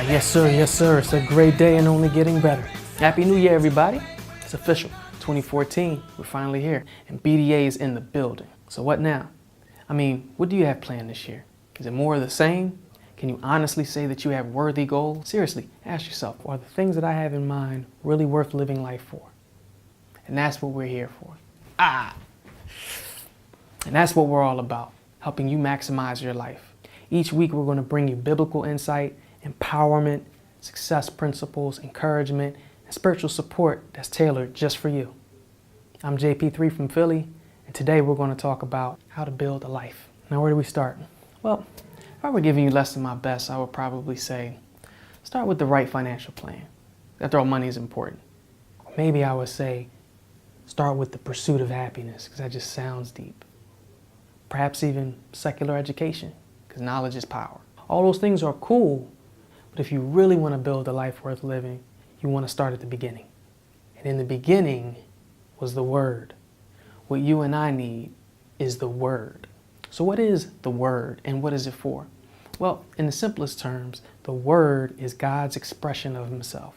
Yes sir, yes sir. It's a great day and only getting better. Happy New Year, everybody. It's official. 2014, we're finally here. And BDA is in the building. So what now? I mean, what do you have planned this year? Is it more of the same? Can you honestly say that you have worthy goals? Seriously, ask yourself, are the things that I have in mind really worth living life for? And that's what we're here for. And that's what we're all about, helping you maximize your life. Each week, we're going to bring you biblical insight, empowerment, success principles, encouragement, and spiritual support that's tailored just for you. I'm JP3 from Philly, and today we're going to talk about how to build a life. Now, where do we start? Well, if I were giving you less than my best, I would probably say, start with the right financial plan. After all, money is important. Or maybe I would say, start with the pursuit of happiness, because that just sounds deep. Perhaps even secular education, because knowledge is power. All those things are cool, but if you really want to build a life worth living, you want to start at the beginning. And in the beginning was the Word. What you and I need is the Word. So what is the Word and what is it for? Well, in the simplest terms, the Word is God's expression of Himself.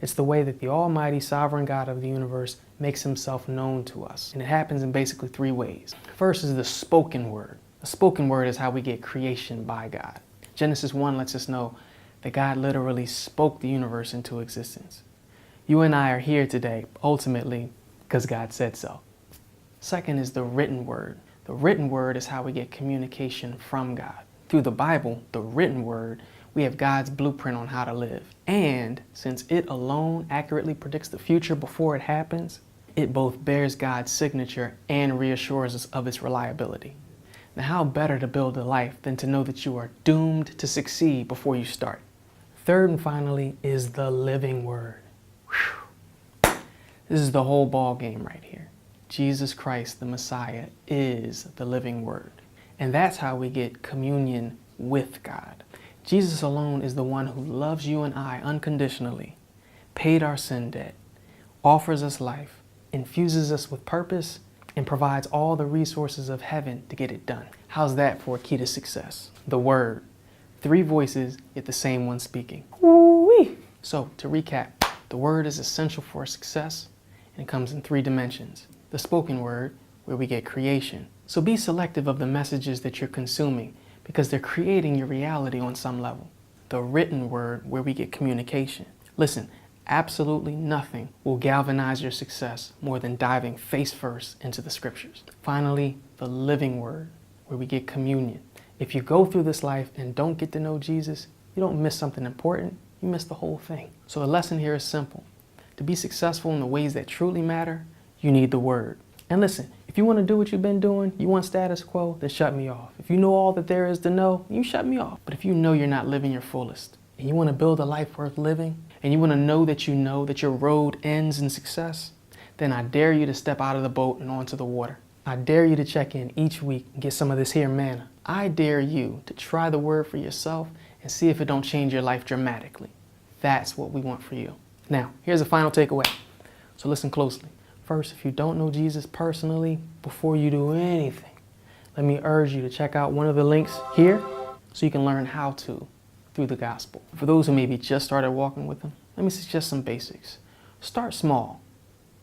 It's the way that the Almighty Sovereign God of the universe makes Himself known to us. And it happens in basically three ways. First is the spoken word. The spoken word is how we get creation by God. Genesis 1 lets us know that God literally spoke the universe into existence. You and I are here today, ultimately, because God said so. Second is the written word. The written word is how we get communication from God. Through the Bible, the written word, we have God's blueprint on how to live. And since it alone accurately predicts the future before it happens, it both bears God's signature and reassures us of its reliability. Now, how better to build a life than to know that you are doomed to succeed before you start? Third and finally is the living word. Whew. This is the whole ball game right here. Jesus Christ, the Messiah, is the living word. And that's how we get communion with God. Jesus alone is the one who loves you and I unconditionally, paid our sin debt, offers us life, infuses us with purpose, and provides all the resources of heaven to get it done. How's that for a key to success? The Word. 3 voices, yet the same one speaking. Woo-wee. So, to recap, the Word is essential for success, and it comes in 3 dimensions. The spoken word, where we get creation. So be selective of the messages that you're consuming, because they're creating your reality on some level. The written word, where we get communication. Listen, absolutely nothing will galvanize your success more than diving face first into the scriptures. Finally, the living word, where we get communion. If you go through this life and don't get to know Jesus, you don't miss something important, you miss the whole thing. So the lesson here is simple. To be successful in the ways that truly matter, you need the Word. And listen, if you want to do what you've been doing, you want status quo, then shut me off. If you know all that there is to know, you shut me off. But if you know you're not living your fullest, and you want to build a life worth living, and you want to know that your road ends in success, then I dare you to step out of the boat and onto the water. I dare you to check in each week and get some of this here manna. I dare you to try the Word for yourself and see if it don't change your life dramatically. That's what we want for you. Now, here's a final takeaway. So listen closely. First, if you don't know Jesus personally, before you do anything, let me urge you to check out one of the links here so you can learn how to through the gospel. For those who maybe just started walking with Him, let me suggest some basics. Start small.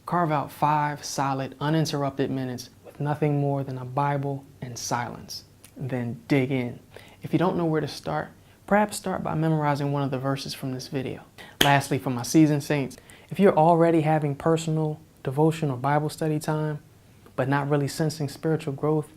Carve out 5 solid, uninterrupted minutes with nothing more than a Bible and silence. Then dig in. If you don't know where to start, perhaps start by memorizing one of the verses from this video. Lastly, for my seasoned saints, if you're already having personal devotion or Bible study time, but not really sensing spiritual growth,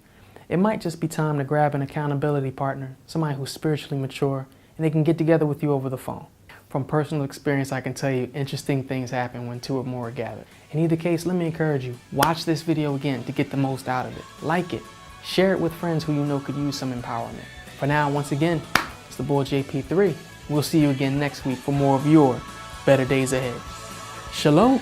it might just be time to grab an accountability partner, somebody who's spiritually mature, and they can get together with you over the phone. From personal experience, I can tell you interesting things happen when 2 or more are gathered. In either case, let me encourage you, watch this video again to get the most out of it. Like it, share it with friends who you know could use some empowerment. For now, once again, it's the boy JP3. We'll see you again next week for more of your better days ahead. Shalom.